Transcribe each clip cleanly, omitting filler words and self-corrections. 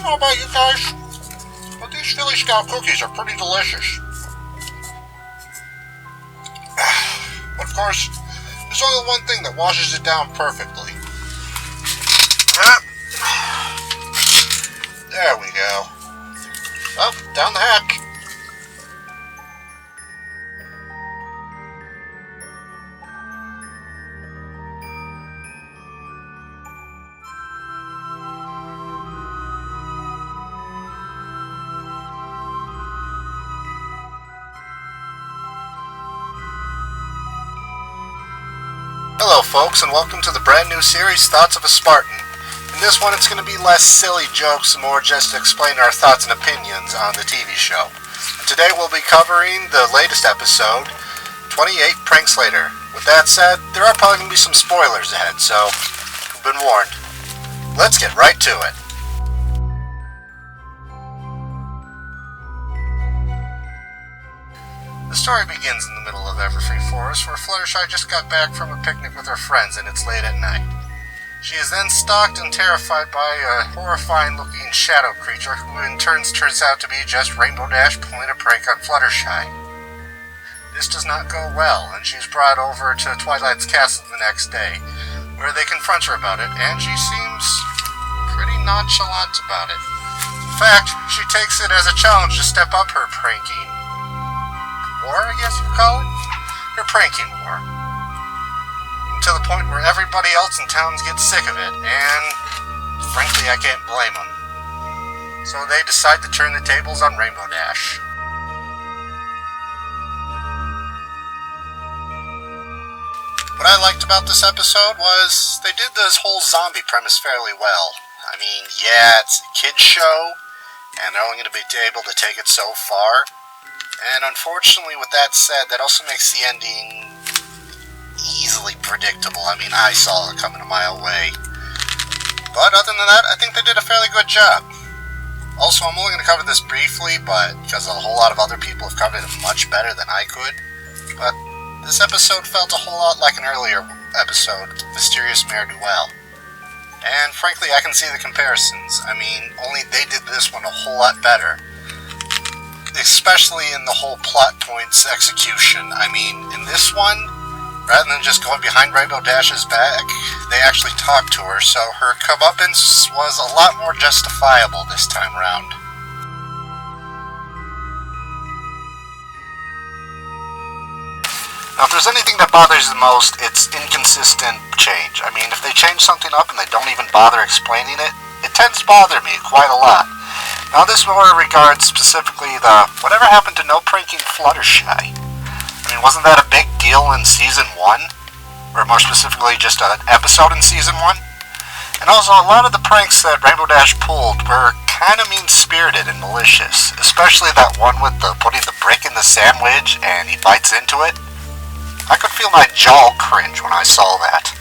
don't know about you guys, but these Philly Scout cookies are pretty delicious. But of course, there's only one thing that washes it down perfectly. There we go. Oh, down the hatch. Hello folks, and welcome to the brand new series, Thoughts of a Spartan. In this one, it's going to be less silly jokes and more just to explain our thoughts and opinions on the TV show. And today we'll be covering the latest episode, 28 Pranks Later. With that said, there are probably going to be some spoilers ahead, so you've been warned. Let's get right to it. The story begins in the middle of Everfree Forest, where Fluttershy just got back from a picnic with her friends, and it's late at night. She is then stalked and terrified by a horrifying-looking shadow creature, who in turns out to be just Rainbow Dash pulling a prank on Fluttershy. This does not go well, and she is brought over to Twilight's castle the next day, where they confront her about it, and she seems pretty nonchalant about it. In fact, she takes it as a challenge to step up her pranking war, I guess you call it? Her pranking war. To the point where everybody else in town gets sick of it, and frankly I can't blame them. So they decide to turn the tables on Rainbow Dash. What I liked about this episode was they did this whole zombie premise fairly well. I mean, yeah, it's a kid's show, and they're only going to be able to take it so far. And unfortunately, with that said, that also makes the ending easily predictable. I mean, I saw it coming a mile away. But other than that, I think they did a fairly good job. Also, I'm only going to cover this briefly, but because a whole lot of other people have covered it much better than I could. But this episode felt a whole lot like an earlier episode, Mysterious Mare Duel. And frankly, I can see the comparisons. I mean, only they did this one a whole lot better. Especially in the whole plot points execution. I mean, in this one, rather than just going behind Rainbow Dash's back, they actually talked to her, so her comeuppance was a lot more justifiable this time around. Now, if there's anything that bothers the most, it's inconsistent change. I mean, if they change something up and they don't even bother explaining it, it tends to bother me quite a lot. Now this more regards specifically the whatever happened to no pranking Fluttershy. I mean, wasn't that a big deal in Season 1? Or more specifically, just an episode in Season 1? And also, a lot of the pranks that Rainbow Dash pulled were kind of mean-spirited and malicious. Especially that one with the putting the brick in the sandwich and he bites into it. I could feel my jaw cringe when I saw that.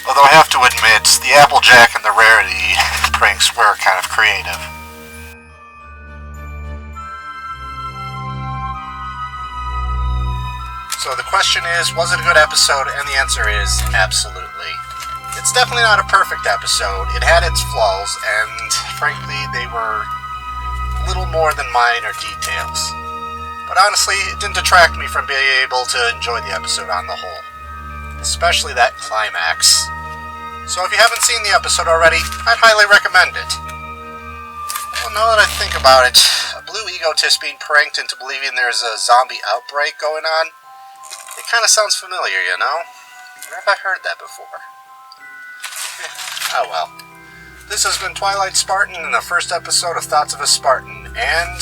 Although I have to admit, the Applejack and the Rarity pranks were kind of creative. So the question is, was it a good episode? And the answer is, absolutely. It's definitely not a perfect episode. It had its flaws, and frankly, they were little more than minor details. But honestly, it didn't detract me from being able to enjoy the episode on the whole. Especially that climax. So if you haven't seen the episode already, I'd highly recommend it. Well, now that I think about it, a blue egotist being pranked into believing there's a zombie outbreak going on, it kind of sounds familiar, you know? Where have I heard that before? Oh well. This has been Twilight Spartan in the first episode of Thoughts of a Spartan, and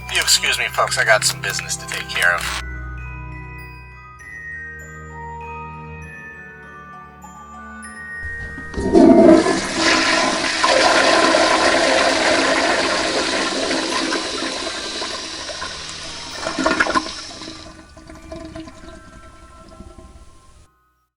you excuse me, folks, I got some business to take care of.